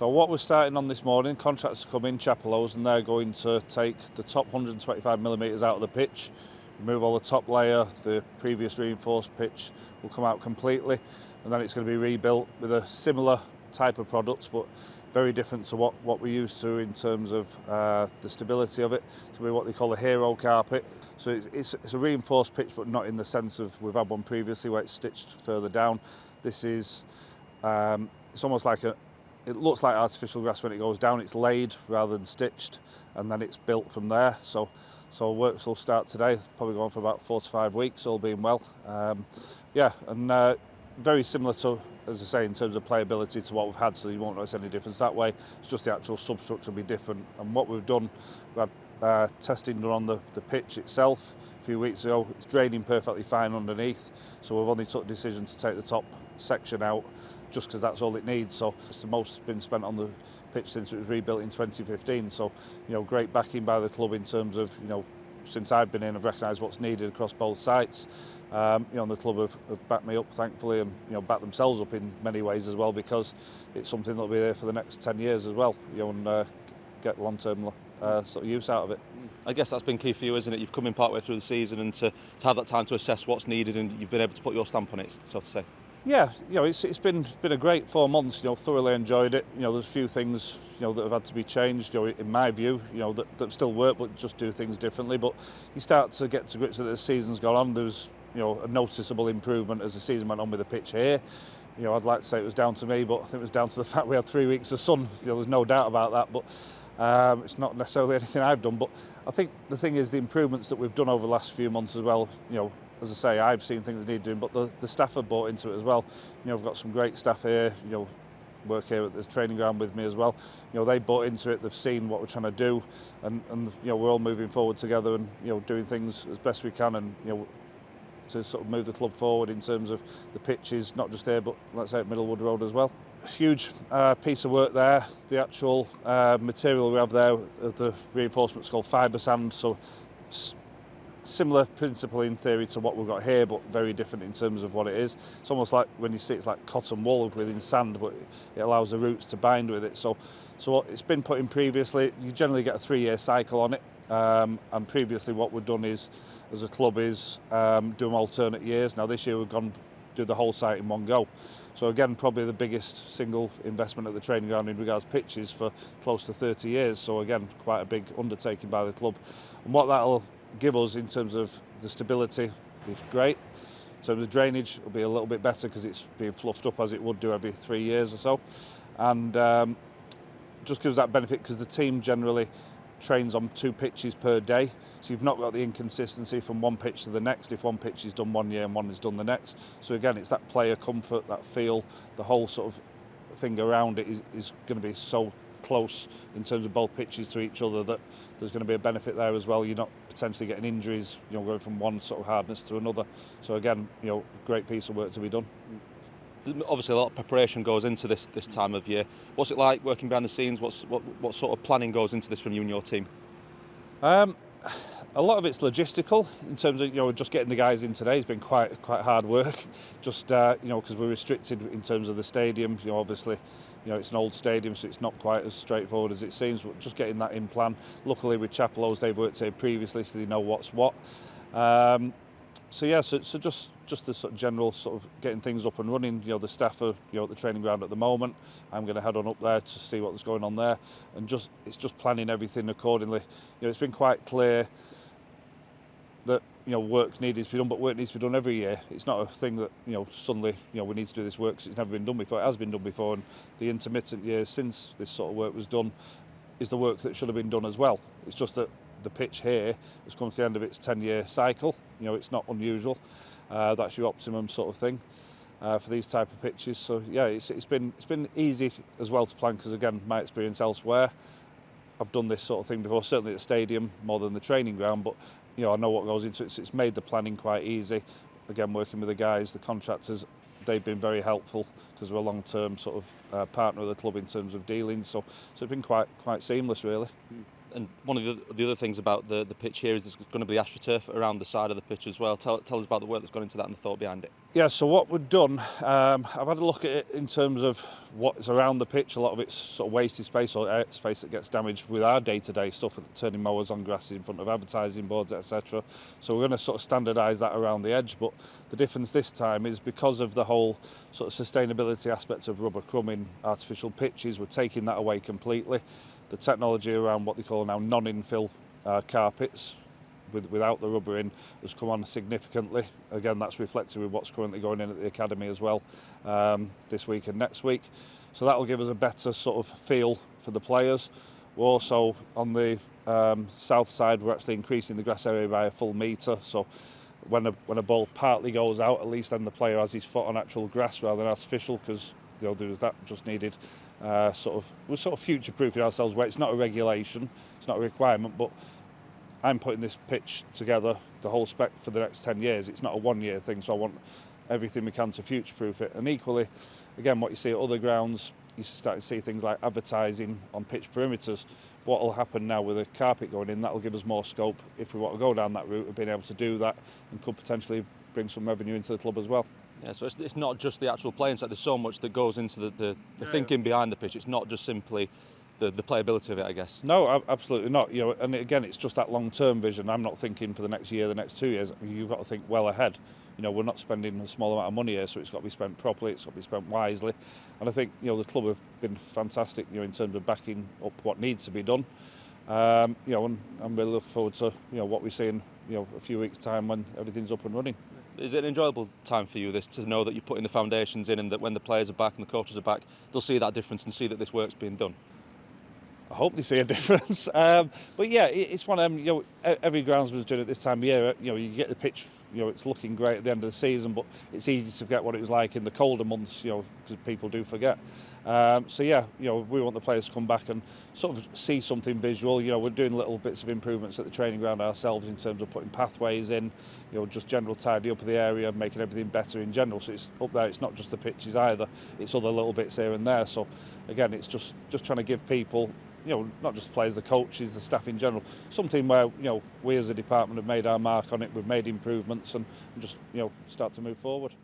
So what we're starting on this morning, contractors come in, Chapelose, and they're going to take the top 125mm out of the pitch, remove all the top layer, the previous reinforced pitch will come out completely, and then it's going to be rebuilt with a similar type of products, but very different to what we're used to in terms of the stability of it. It's going to be what they call a hero carpet. So it's a reinforced pitch, but not in the sense of we've had one previously where it's stitched further down. This is, it's almost like it looks like artificial grass when it goes down. It's laid rather than stitched, and then it's built from there. So works will start today, probably going for about 4 to 5 weeks, all being well. Very similar to, as I say, in terms of playability to what we've had, so you won't notice any difference that way. It's just the actual substructure will be different. And what we've done, we've had testing done on the pitch itself a few weeks ago. It's draining perfectly fine underneath, so we've only took the decision to take the top section out just because that's all it needs. So it's the most been spent on the pitch since it was rebuilt in 2015. So, great backing by the club in terms of, since I've been in, I've recognised what's needed across both sites. The club have backed me up, thankfully, and backed themselves up in many ways as well, because it's something that'll be there for the next 10 years as well, and get long-term sort of use out of it. I guess that's been key for you, isn't it? You've come in partway through the season, and to have that time to assess what's needed, and you've been able to put your stamp on it, so to say. Yeah, it's been a great 4 months. Thoroughly enjoyed it. There's a few things that have had to be changed. In my view, that still work, but just do things differently. But you start to get to grips with it as the season's gone on. There's a noticeable improvement as the season went on with the pitch here. I'd like to say it was down to me, but I think it was down to the fact we had 3 weeks of sun. There's no doubt about that. But it's not necessarily anything I've done. But I think the thing is the improvements that we've done over the last few months as well. As I say, I've seen things that need doing, but the staff have bought into it as well. We've got some great staff here, work here at the training ground with me as well. They bought into it, they've seen what we're trying to do, and we're all moving forward together and, doing things as best we can, and, to sort of move the club forward in terms of the pitches, not just here, but let's say at Middlewood Road as well. Huge piece of work there. The actual material we have there, the reinforcement's called fibre sand, so similar principle in theory to what we've got here, but very different in terms of what it is. It's almost like when you see it's like cotton wool within sand, but it allows the roots to bind with it. So it's been put in previously. You generally get a 3-year cycle on it, and previously what we've done is, as a club, is do them alternate years. Now this year we've gone do the whole site in one go. So again, probably the biggest single investment at the training ground in regards to pitches for close to 30 years. So again, quite a big undertaking by the club. And what that'll give us in terms of the stability is great. In terms of drainage, it'll be a little bit better because it's being fluffed up as it would do every 3 years or so. And just gives that benefit because the team generally trains on 2 pitches per day. So you've not got the inconsistency from one pitch to the next if one pitch is done one year and one is done the next. So again, it's that player comfort, that feel, the whole sort of thing around it is going to be so close in terms of both pitches to each other that there's going to be a benefit there as well. You're not potentially getting injuries, going from one sort of hardness to another. So again, great piece of work to be done. Obviously, a lot of preparation goes into this time of year. What's it like working behind the scenes? What sort of planning goes into this from you and your team? A lot of it's logistical in terms of just getting the guys in today has been quite hard work. Just because we're restricted in terms of the stadium. Obviously, it's an old stadium, so it's not quite as straightforward as it seems. But just getting that in plan. Luckily, with Chapelose, they've worked here previously, so they know what's what. So just the sort of general sort of getting things up and running. The staff are at the training ground at the moment. I'm going to head on up there to see what's going on there, and it's just planning everything accordingly. It's been quite clear that work needed to be done, but work needs to be done every year. It's not a thing that suddenly we need to do this work because it's never been done before. It has been done before, and the intermittent years since this sort of work was done is the work that should have been done as well. It's just that the pitch here has come to the end of its 10-year cycle. It's not unusual. That's your optimum sort of thing for these type of pitches. So yeah, it's been easy as well to plan because again, my experience elsewhere, I've done this sort of thing before. Certainly at the stadium more than the training ground, but I know what goes into it. So it's made the planning quite easy. Again, working with the guys, the contractors, they've been very helpful because we're a long-term sort of partner of the club in terms of dealings. So it's been quite seamless, really. And one of the other things about the pitch here is there's going to be AstroTurf around the side of the pitch as well. Tell us about the work that's gone into that and the thought behind it. Yeah, so what we've done, I've had a look at it in terms of what's around the pitch. A lot of it's sort of wasted space or air space that gets damaged with our day-to-day stuff, with turning mowers on grasses in front of advertising boards, etc. So we're going to sort of standardise that around the edge. But the difference this time is because of the whole sort of sustainability aspect of rubber crumbing artificial pitches, we're taking that away completely. The technology around what they call now non-infill carpets, without the rubber in, has come on significantly. Again, that's reflected with what's currently going in at the academy as well, this week and next week. So that'll give us a better sort of feel for the players. We're also on the south side, we're actually increasing the grass area by a full metre. So when a ball partly goes out, at least then the player has his foot on actual grass rather than artificial, because there was that just needed. We're sort of future-proofing ourselves where it's not a regulation, it's not a requirement, but I'm putting this pitch together, the whole spec for the next 10 years. It's not a one-year thing, so I want everything we can to future-proof it. And equally, again, what you see at other grounds, you start to see things like advertising on pitch perimeters. What will happen now with a carpet going in, that will give us more scope if we want to go down that route of being able to do that, and could potentially bring some revenue into the club as well. Yeah, so it's not just the actual playing side. There's so much that goes into the thinking behind the pitch. It's not just simply the playability of it, I guess. No, absolutely not. And again, it's just that long-term vision. I'm not thinking for the next year, the next 2 years. You've got to think well ahead. We're not spending a small amount of money here, so it's got to be spent properly. It's got to be spent wisely. And I think the club have been fantastic, in terms of backing up what needs to be done. And I'm really looking forward to what we see in a few weeks' time when everything's up and running. Is it an enjoyable time for you, this, to know that you're putting the foundations in, and that when the players are back and the coaches are back, they'll see that difference and see that this work's being done? I hope they see a difference. But yeah, it's one of them, every groundsman's doing it this time of year. You get the pitch, it's looking great at the end of the season, but it's easy to forget what it was like in the colder months, because people do forget. So yeah, we want the players to come back and sort of see something visual. We're doing little bits of improvements at the training ground ourselves in terms of putting pathways in, just general tidy up of the area, making everything better in general. So it's up there, it's not just the pitches either, it's other little bits here and there. So again, it's just trying to give people, not just the players, the coaches, the staff in general, something where, we as a department have made our mark on it, we've made improvements and just, start to move forward.